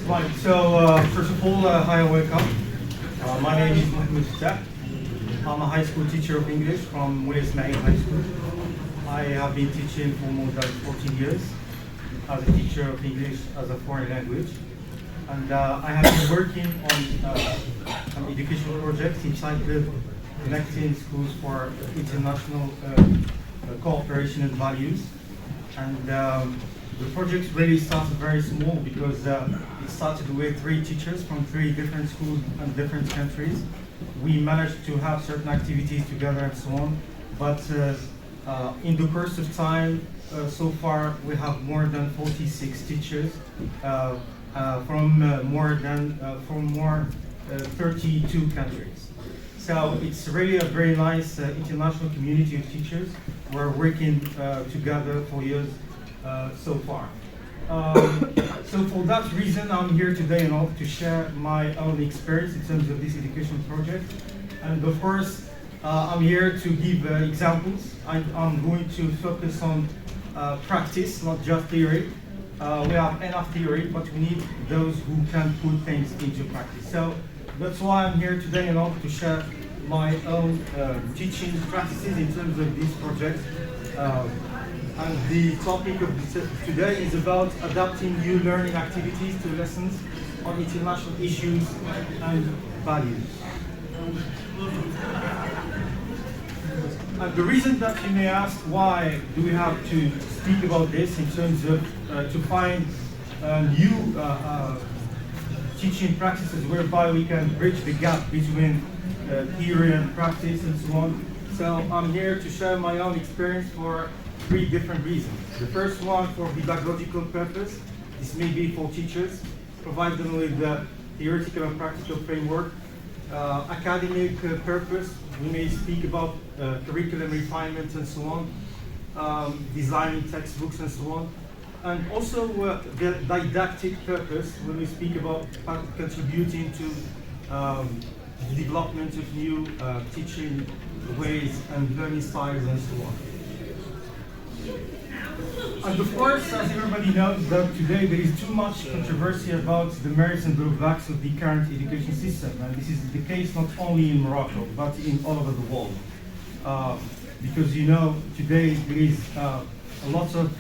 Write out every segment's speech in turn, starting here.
Right, so first of all, hi and welcome. My name is Mahmoud Fattah. I'm a high school teacher of English from ALC Marakech High School. I have been teaching for more than 14 years as a teacher of English as a foreign language. And I have been working on an educational project entitled Connecting Schools for International Cooperation and Values. And the project really started very small because it started with 3 teachers from 3 different schools and different countries. We managed to have certain activities together and so on, but in the course of time, so far we have more than 46 teachers from more 32 countries. So it's really a very nice international community of teachers. We're working together for years so far. So for that reason, I'm here today in order to share my own experience in terms of this education project. And of course, I'm here to give examples. I'm going to focus on practice, not just theory. We have enough theory, but we need those who can put things into practice. So that's why I'm here today in order to share my own teaching practices in terms of this project. And the topic of today is about adapting new learning activities to lessons on international issues and values. And the reason that you may ask why do we have to speak about this in terms of to find new teaching practices whereby we can bridge the gap between theory and practice and so on. So I'm here to share my own experience for 3 different reasons. The first one for pedagogical purpose. This may be for teachers, provide them with the theoretical and practical framework. Academic purpose, we may speak about curriculum refinement and so on, designing textbooks and so on. And also the didactic purpose, when we speak about contributing to the development of new teaching ways and learning styles and so on. And of course, as everybody knows, that today there is too much controversy about the merits and drawbacks of the current education system. And this is the case not only in Morocco, but in all over the world. Because you know, today there is a lot of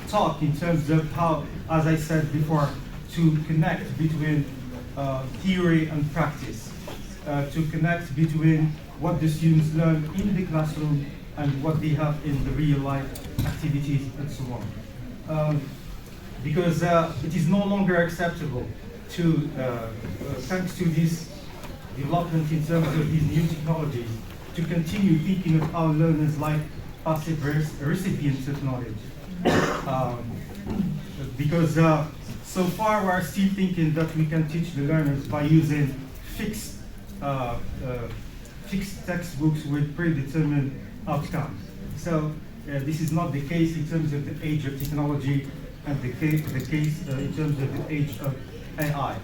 talk in terms of how, as I said before, to connect between theory and practice, to connect between what the students learn in the classroom and what they have in the real life activities and so on. Because it is no longer acceptable to, thanks to this development in terms of these new technologies, to continue thinking of our learners like passive recipients of knowledge. Because so far we are still thinking that we can teach the learners by using fixed textbooks with predetermined outcomes. So this is not the case in terms of the age of technology and the case in terms of the age of AI.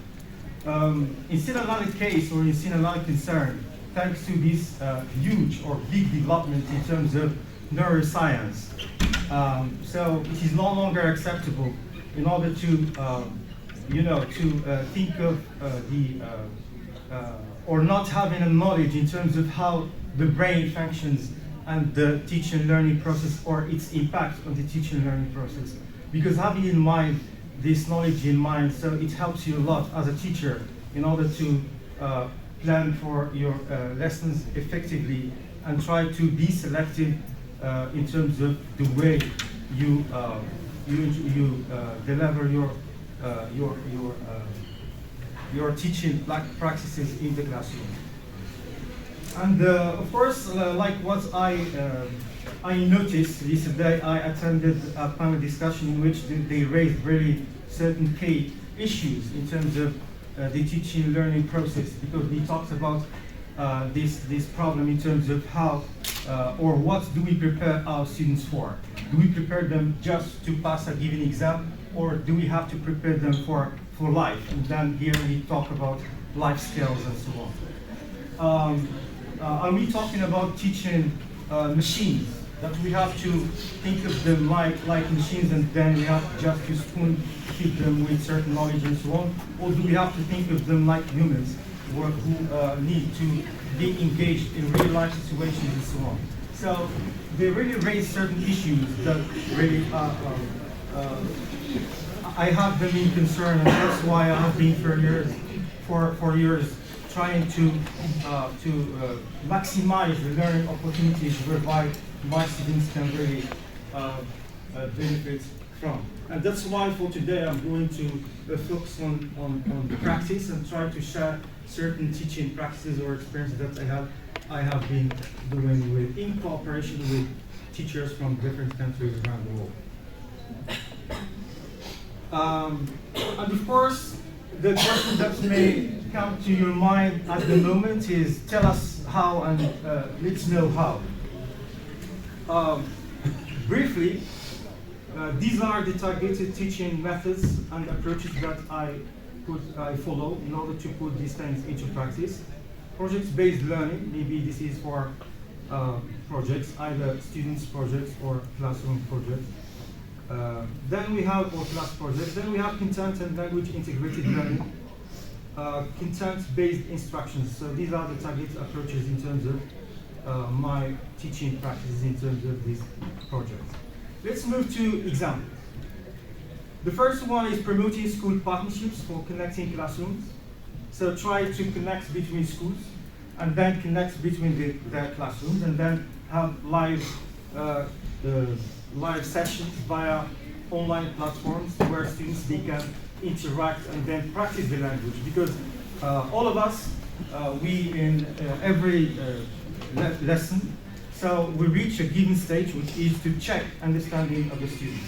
Instead of another case or instead of another concern, thanks to this huge or big development in terms of neuroscience, so it is no longer acceptable in order to, think of or not having a knowledge in terms of how the brain functions and the teaching and learning process or its impact on the teaching and learning process. Because having in mind this knowledge in mind, so it helps you a lot as a teacher in order to plan for your lessons effectively and try to be selective in terms of the way you deliver your teaching practices in the classroom. And of course, like what I noticed yesterday, I attended a panel discussion in which they raised very certain key issues in terms of the teaching and learning process, because we talked about this problem in terms of how or what do we prepare our students for? Do we prepare them just to pass a given exam, or do we have to prepare them for life? And then here we talk about life skills and so on. Are we talking about teaching machines that we have to think of them like machines, and then we have just to spoon feed them with certain knowledge and so on? Or do we have to think of them like humans who need to be engaged in real life situations and so on? So they really raise certain issues that really I have them in concern, and that's why I have been for years trying to maximize the learning opportunities whereby my students can really benefit from. And that's why for today I'm going to focus on practice and try to share certain teaching practices or experiences that I have been doing in cooperation with teachers from different countries around the world. And of course, the question that may come to your mind at the moment is, tell us how and let's know how. Briefly, these are the targeted teaching methods and approaches that I follow in order to put these things into practice. Project-based learning, maybe this is for projects, either students' projects or classroom projects. Then we have or class projects. Then we have content and language integrated learning, content-based instructions. So these are the targeted approaches in terms of my teaching practices in terms of these projects. Let's move to examples. The first one is promoting school partnerships for connecting classrooms. So try to connect between schools and then connect between their classrooms, and then have live sessions via online platforms where students they can interact and then practice the language. Because all of us, we in every lesson, so we reach a given stage which is to check understanding of the students.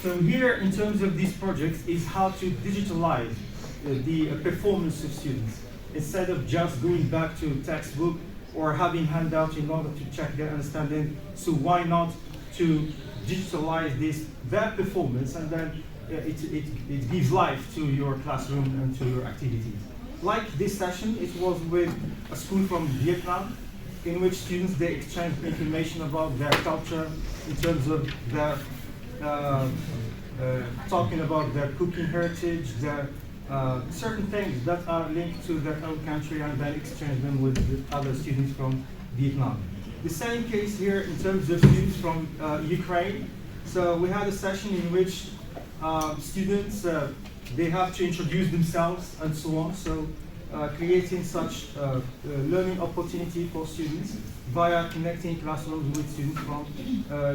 So here in terms of these projects is how to digitalize the performance of students instead of just going back to textbook or having handouts in order to check their understanding. So why not to digitalize their performance, and then it gives life to your classroom and to your activities. Like this session, it was with a school from Vietnam, in which students they exchange information about their culture in terms of their talking about their cooking heritage, their certain things that are linked to their own country, and then exchange them with other students from Vietnam. The same case here in terms of students from Ukraine. So we had a session in which students, they have to introduce themselves and so on. So creating such learning opportunity for students via connecting classrooms with students from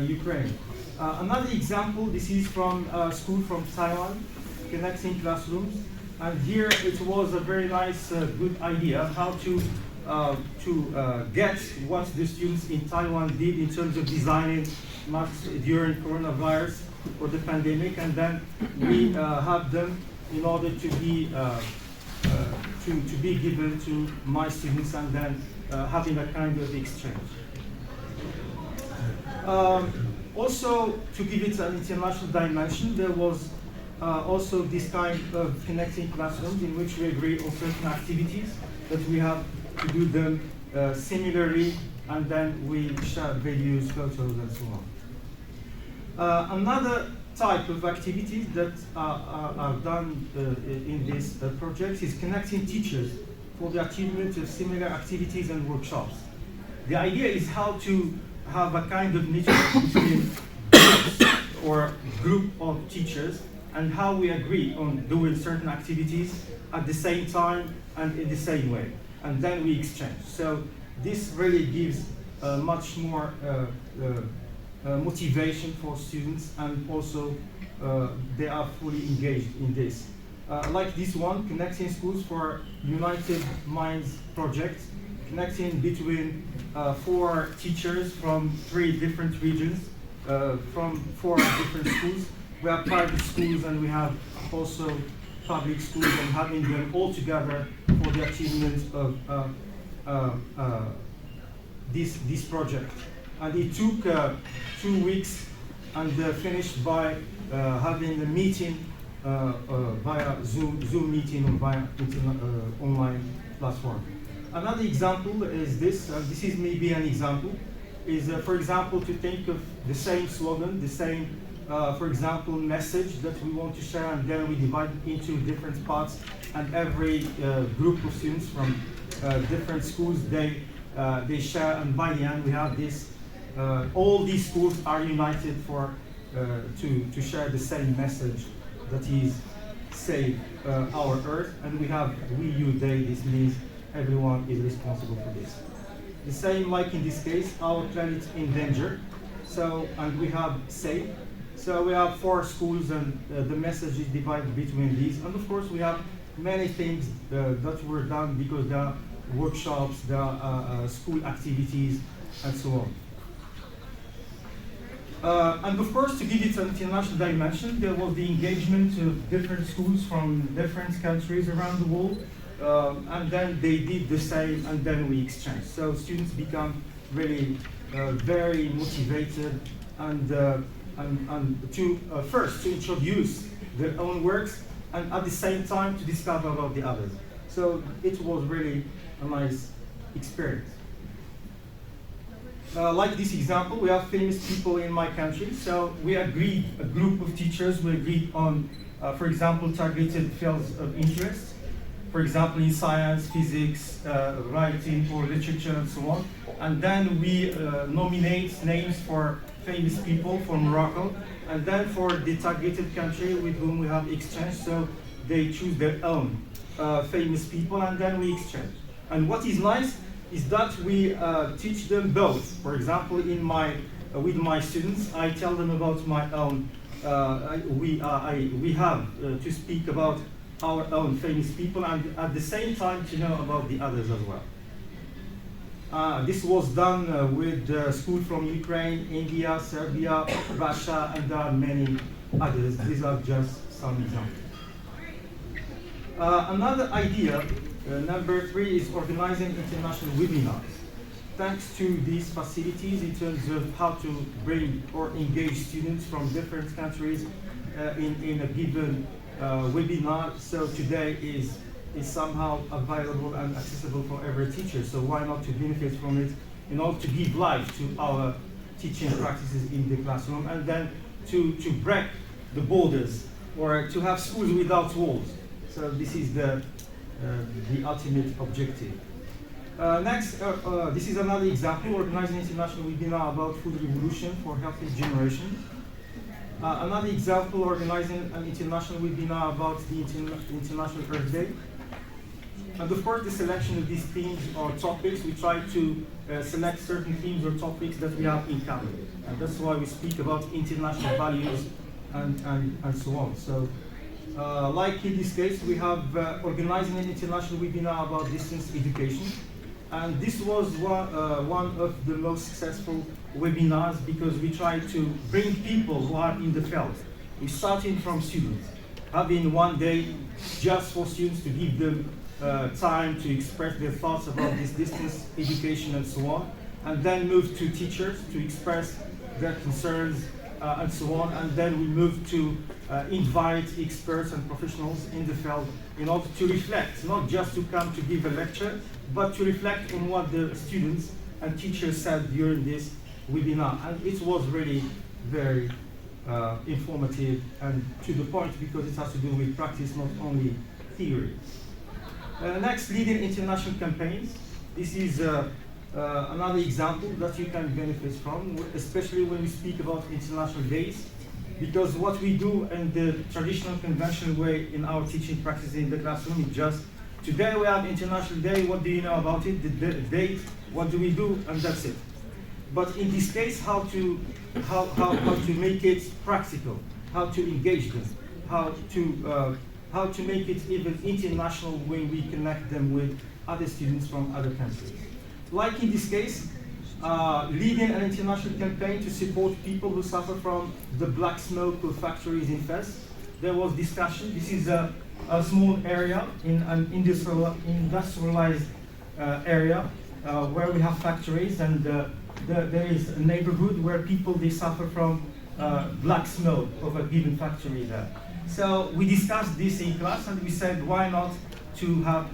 Ukraine. Another example, this is from a school from Taiwan, connecting classrooms. And here it was a very nice, good idea how to get what the students in Taiwan did in terms of designing masks during coronavirus or the pandemic, and then we have them in order to be given to my students, and then having a kind of exchange. Also, to give it an international dimension, there was also this kind of connecting classrooms in which we agree on certain activities that we have to do them similarly, and then we share videos, photos, and so on. Another type of activities that are done in this project is connecting teachers for the achievement of similar activities and workshops. The idea is how to have a kind of network between groups or group of teachers, and how we agree on doing certain activities at the same time and in the same way, and then we exchange. So this really gives much more motivation for students, and also they are fully engaged in this. Like this one, connecting schools for United Minds project, connecting between 4 teachers from 3 different regions, from 4 different schools. We have private schools and we have also public schools, and having them all together for the achievement of this project. And it took 2 weeks, and finished by having a meeting via Zoom meeting or via online platform. Another example is this. This is maybe an example is, for example, to think of the same slogan, the same, for example, message that we want to share, and then we divide it into different parts, and every group of students from different schools, they share, and by the end we have this, all these schools are united for, to share the same message, that is, save our Earth, and we have we, you, they. This means everyone is responsible for this. The same like in this case, our planet in danger. So, and we have save. So we have 4 schools, and the message is divided between these. And of course we have many things that were done, because there are workshops, there are school activities, and so on. And of course, to give it an international dimension, there was the engagement of different schools from different countries around the world, and then they did the same, and then we exchanged. So students become really very motivated, and to first to introduce their own works, and at the same time to discover about the others. So it was really a nice experience. Like this example, we have famous people in my country. So we agreed, a group of teachers, we agreed on, for example, targeted fields of interest. For example, in science, physics, writing, or literature, and so on. And then we nominate names for famous people from Morocco. And then for the targeted country with whom we have exchange, so they choose their own famous people, and then we exchange. And what is nice is that we teach them both. For example, in with my students, I tell them about my own. We have to speak about our own famous people, and at the same time to know about the others as well. This was done with schools from Ukraine, India, Serbia, Russia, and there are many others. These are just some examples. Another idea, number 3, is organizing international webinars. Thanks to these facilities in terms of how to bring or engage students from different countries in a given webinar, so today is somehow available and accessible for every teacher. So why not to benefit from it in order to give life to our teaching practices in the classroom, and then to break the borders, or to have schools without walls. So this is the ultimate objective. Next, this is another example, organizing international webinar about food revolution for healthy generation. Another example, organizing an international webinar about the International Earth Day. And of course, the selection of these themes or topics, we try to select certain themes or topics that we have in common. And that's why we speak about international values and so on. So, like in this case, we have organizing an international webinar about distance education. And this was one of the most successful webinars, because we try to bring people who are in the field. We starting from students, having one day just for students to give them time to express their thoughts about this distance education and so on, and then move to teachers to express their concerns and so on, and then we move to invite experts and professionals in the field in order to reflect, not just to come to give a lecture, but to reflect on what the students and teachers said during this webinar. And it was really very informative and to the point, because it has to do with practice, not only theory. Next, leading international campaigns. This is another example that you can benefit from, especially when we speak about international days, because what we do in the traditional conventional way in our teaching practice in the classroom is just, today we have International Day, what do you know about it, the date, what do we do, and that's it. But in this case, how to make it practical, how to engage them, how to make it even international when we connect them with other students from other countries. Like in this case, leading an international campaign to support people who suffer from the black smoke of factories in Fez. There was discussion. This is a small area in an industrialized area where we have factories, and there is a neighborhood where people, they suffer from black smoke of a given factory there. So we discussed this in class, and we said, why not to have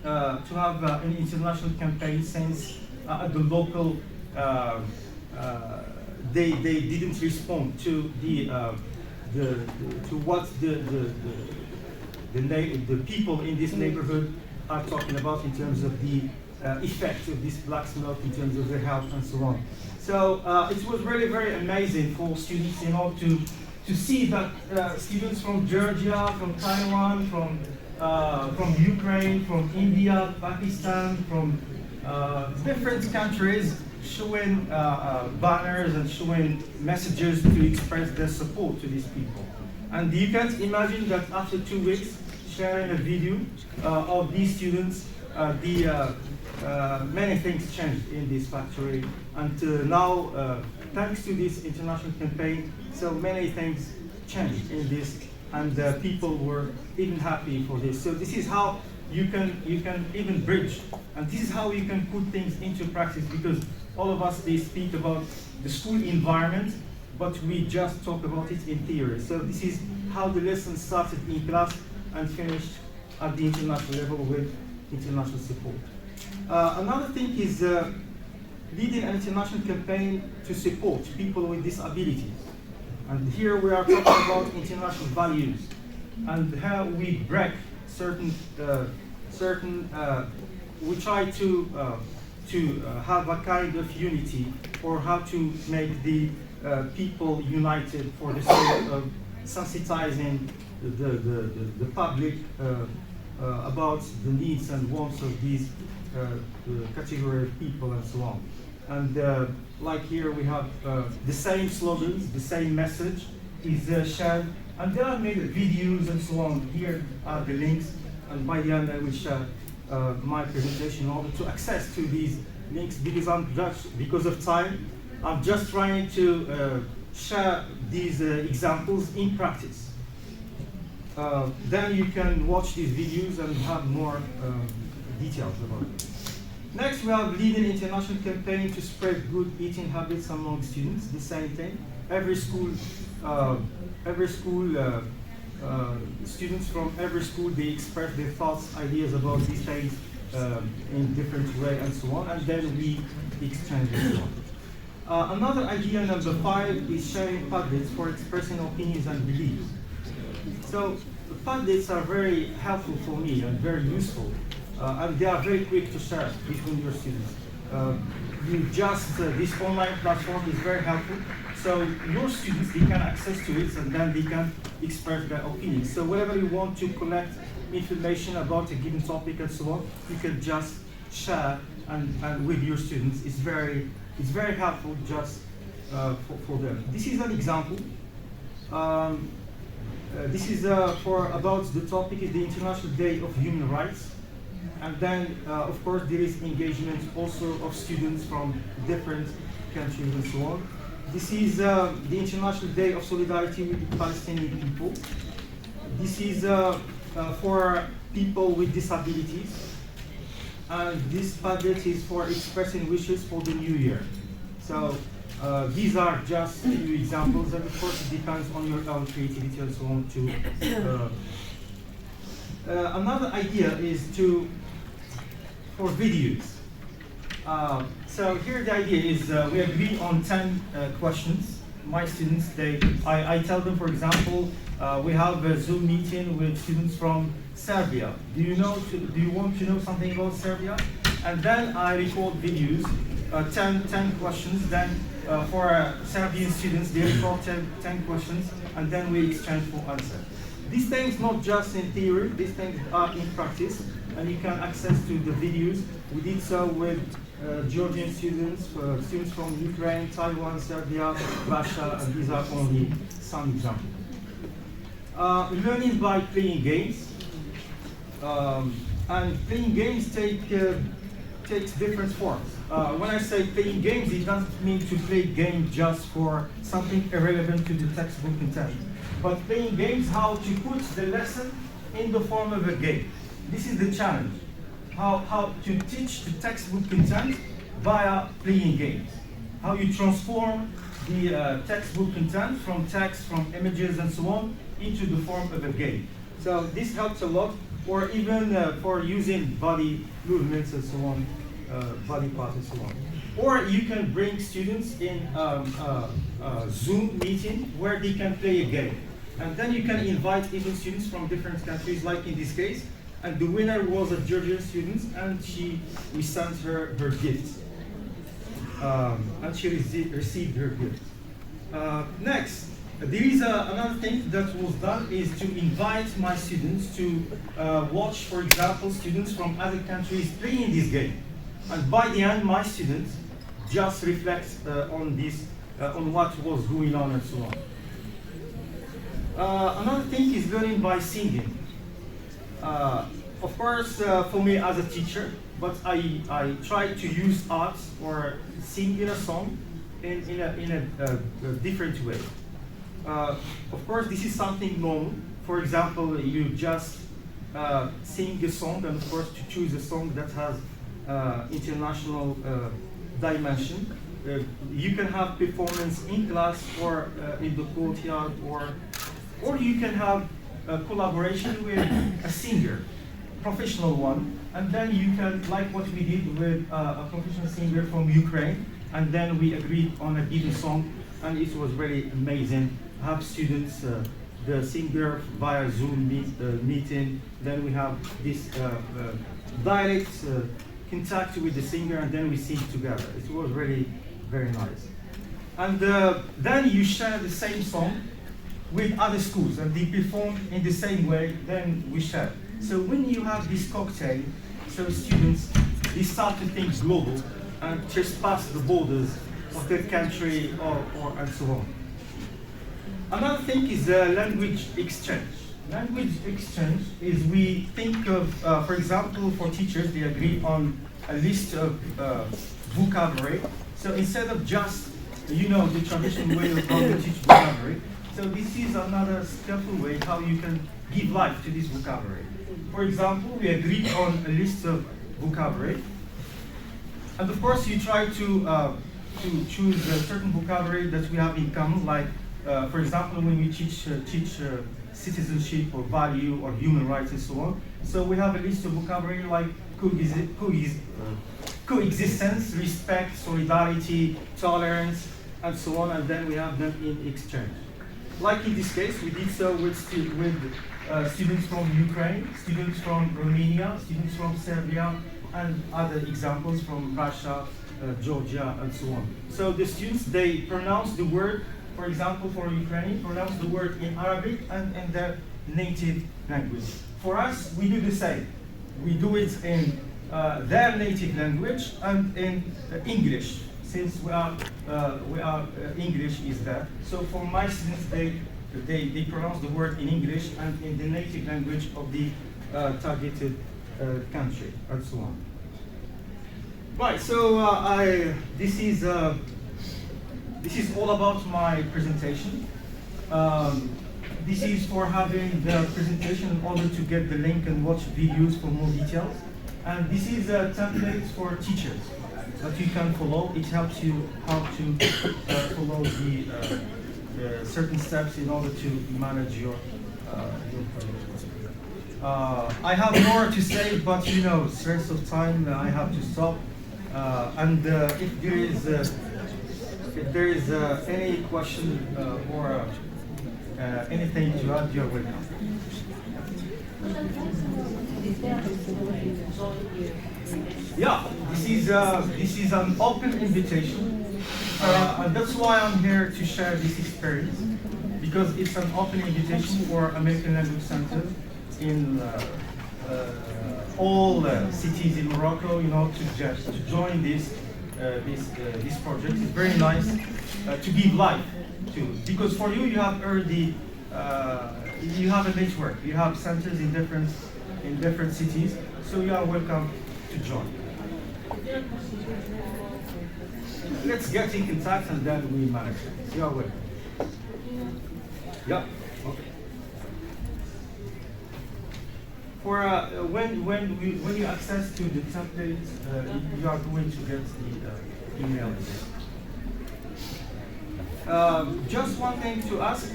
an international campaign, since at the local they didn't respond to to what the people in this neighborhood are talking about in terms of the effect of this black smoke in terms of their health and so on. So it was really very amazing for students, you know, to see that students from Georgia, from Taiwan, from Ukraine, from India, Pakistan, from different countries showing banners and showing messages to express their support to these people. And you can't imagine that after 2 weeks sharing a video of these students, many things changed in this factory. And now, thanks to this international campaign, so many things changed in this, and people were even happy for this. So this is how you can even bridge, and this is how you can put things into practice, because all of us, they speak about the school environment, but we just talk about it in theory. So this is how the lesson started in class and finished at the international level with international support. Another thing is leading an international campaign to support people with disabilities. And here we are talking about international values and how we break we try to have a kind of unity, or how to make the people united for the sake of sensitizing the public about the needs and wants of these category of people and so on. And like here we have the same slogans, the same message is shared, and there are made videos and so on. Here are the links, and by the end I will share my presentation in order to access to these links, because of time, I'm just trying to share these examples in practice. Then you can watch these videos and have more details about it. Next, we have leading international campaign to spread good eating habits among students. The same thing. Every school, students from every school, they express their thoughts, ideas about these things in different way and so on, and then we exchange and so on. Another idea, number 5, is sharing Padlets for expressing opinions and beliefs. So the Padlets are very helpful for me and very useful, and they are very quick to share between your students. This online platform is very helpful, so your students, they can access to it, and then they can express their opinions. So whenever you want to collect information about a given topic and so on, you can just share and with your students. It's very helpful just for them. This is an example. This is about the topic is the International Day of Human Rights. And then, of course, there is engagement also of students from different countries and so on. This is the International Day of Solidarity with the Palestinian people. This is for people with disabilities. And this Padlet is for expressing wishes for the new year. So these are just a few examples, and of course it depends on your own creativity and so on too. Another idea is for videos. So here the idea is we agree on 10 questions. My students, I tell them, for example, we have a Zoom meeting with students from Serbia. Do you want to know something about Serbia? And then I record videos, 10 questions. Then for Serbian students, they record 10 questions, and then we exchange for answers. These things not just in theory, these things are in practice, and you can access to the videos. We did so with Georgian students, students from Ukraine, Taiwan, Serbia, Russia, and these are only some examples. Learning by playing games. And playing games takes different forms. When I say playing games, it doesn't mean to play games just for something irrelevant to the textbook content, but playing games, how to put the lesson in the form of a game. This is the challenge. How to teach the textbook content via playing games. How you transform the textbook content from text, from images and so on, into the form of a game. So this helps a lot, or even for using body movements and so on, body parts and so on. Or you can bring students in Zoom meeting where they can play a game. And then you can invite even students from different countries, like in this case. And the winner was a Georgian student, and we sent her gift. And she received her gift. Next, there is another thing that was done is to invite my students to watch, for example, students from other countries playing this game. And by the end, my students just reflect on this, on what was going on and so on. Another thing is learning by singing. Of course, for me as a teacher, but I try to use art or sing in a song in a different way. Of course, this is something normal. For example, you just sing a song, and of course, to choose a song that has international dimension. You can have performance in class or in the courtyard, or you can have a collaboration with a singer, professional one, and then you can, like what we did with a professional singer from Ukraine, and then we agreed on a given song, and it was really amazing. Have students, the singer via Zoom meeting, then we have this direct contact with the singer, and then we sing together. It was really very nice. And then you share the same song with other schools, and they perform in the same way, then we share. So when you have this cocktail, so students, they start to think global and just pass the borders of their country or and so on. Another thing is language exchange. Language exchange is we think of, for example, for teachers, they agree on a list of vocabulary. So instead of just, the traditional way of how to teach vocabulary, so this is another skillful way how you can give life to this vocabulary. For example, we agreed on a list of vocabulary, and of course you try to choose a certain vocabulary that we have in common, like for example when we teach citizenship or value or human rights and so on. So we have a list of vocabulary like coexistence, respect, solidarity, tolerance, and so on, and then we have them in exchange. Like in this case, we did so with students from Ukraine, students from Romania, students from Serbia, and other examples from Russia, Georgia, and so on. So the students, they pronounce the word, for example, for Ukraine, pronounce the word in Arabic and in their native language. For us, we do the same. We do it in their native language and in English, since we are English is there. So for my students, they pronounce the word in English and in the native language of the targeted country, and so on. Right. So this is all about my presentation. This is for having the presentation in order to get the link and watch videos for more details. And this is a template for teachers that you can follow. It helps you how to follow the certain steps in order to manage your project. I have more to say, but stress of time, I have to stop. And if there is any question or anything to add, you're welcome. Yeah, this is an open invitation, and that's why I'm here to share this experience, because it's an open invitation for American Language Center in all cities in Morocco, to join this project. It's very nice to give life to, because for you have already you have a network, you have centers in different cities, so you are welcome to join. Let's get in contact and then we manage it. You are welcome. Yeah. Okay. For when you access to the template, you are going to get the email address. Just one thing to ask: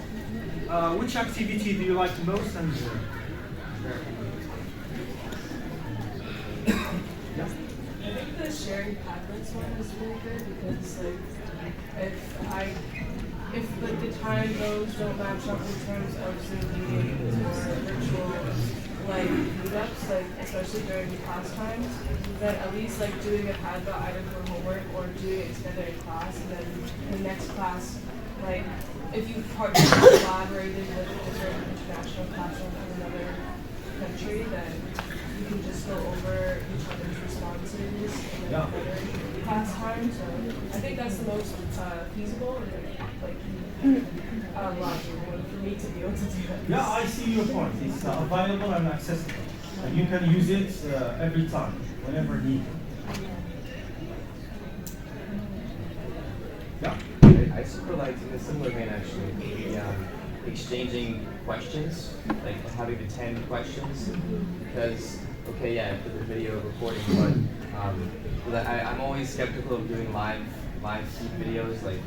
which activity do you like most? And I think the sharing Very Padlet's one is really good because if like the time zones don't match up in terms of Zoom meetings or virtual like meetups, like especially during class times, then at least like doing a Padlet item for homework or doing it together in class, and then in the next class, like if you collaborated with a different international classroom in another country, then you can just go over each other's responses in another class time. So I think that's the most feasible and logical one for me to be able to do that. Yeah, I see your point. It's available and accessible. And you can use it every time, whenever needed. Yeah. I super liked in a similar vein actually, the exchanging questions, like having the 10 questions, because, okay, yeah, for the video recording, but I'm always skeptical of doing live feed videos like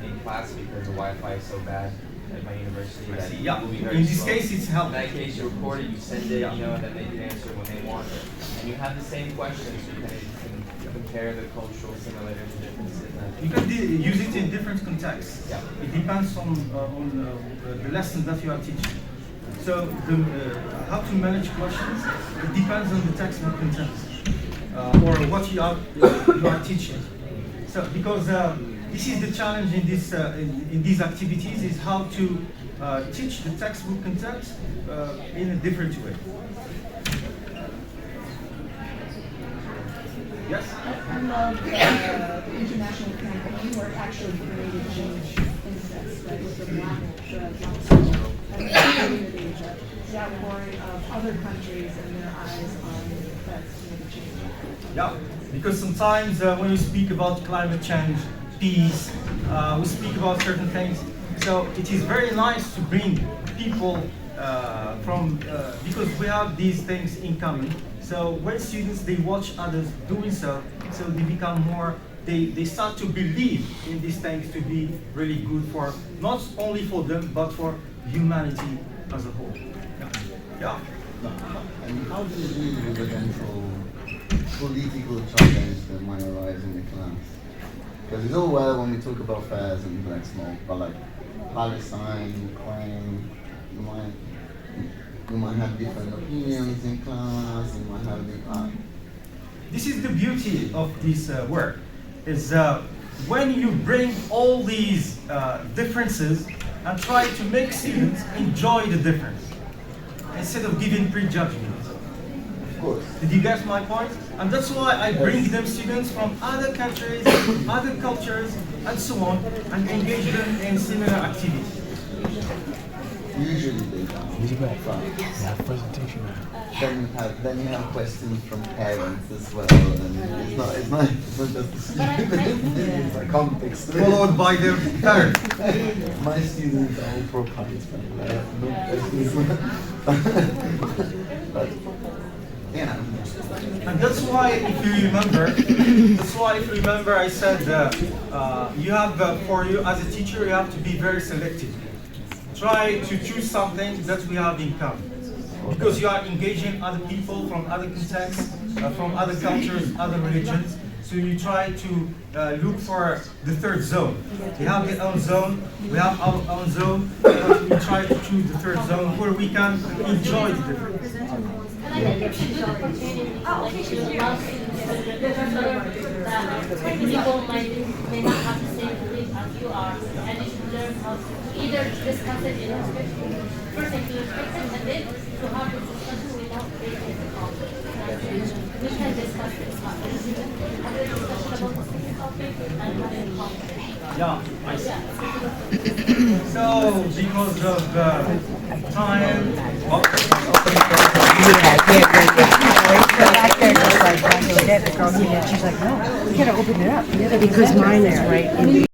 in class because the Wi-Fi is so bad at my university that it will be very in this slow. case it's helpful. In that case, you record it, you send it, you know, and then they can answer when they want it. And you have the same questions, so you can compare the cultural similarities and differences. You can use it in different contexts. Yeah. It depends on the lesson that you are teaching. So how to manage questions, it depends on the textbook content or what you are teaching. So because this is the challenge in this in these activities is how to teach the textbook content in a different way. Yes? I love the international campaign where it actually created change in the sense, right, with the black council and the outpouring of other countries and their eyes on that's made a change. Yeah, because sometimes when we speak about climate change, peace, we speak about certain things. So it is very nice to bring people because we have these things in common. So when students, they watch others doing so they become more, they start to believe in these things to be really good for, not only for them, but for humanity as a whole. Yeah. And how do you deal with eventual political challenges that might arise in the class? Because it's all well when we talk about fairs and black smoke, but like Palestine, Ukraine, you might have different opinions in class, you might have This is the beauty of this work, is when you bring all these differences and try to make students enjoy the difference, instead of giving prejudgment. Of course. Did you get my point? And that's why I bring them students from other countries, other cultures, and so on, and engage them in similar activities. Usually they don't. Yeah, presentation. Then you have questions from parents as well, and it's not just the student, it's a context. Followed by their parents. My students are all pro-Palestine, no questions. But And that's why, if you remember, I said you have for you as a teacher, you have to be very selective. Try to choose something that we have in common, because you are engaging other people from other contexts, from other cultures, other religions. So you try to look for the third zone. They have their own zone, we have our own zone, but we try to choose the third zone where we can enjoy the difference. And I think it's a good opportunity to allow students that people may not have the same belief as you are, and you should learn how to either discuss it in respect, first to respect it, and then to have this discussion without creating a conflict. We can discuss this topic, have a discussion about the same topic, and have a conflict. Yeah, I see. So, because of time, Because mine is right in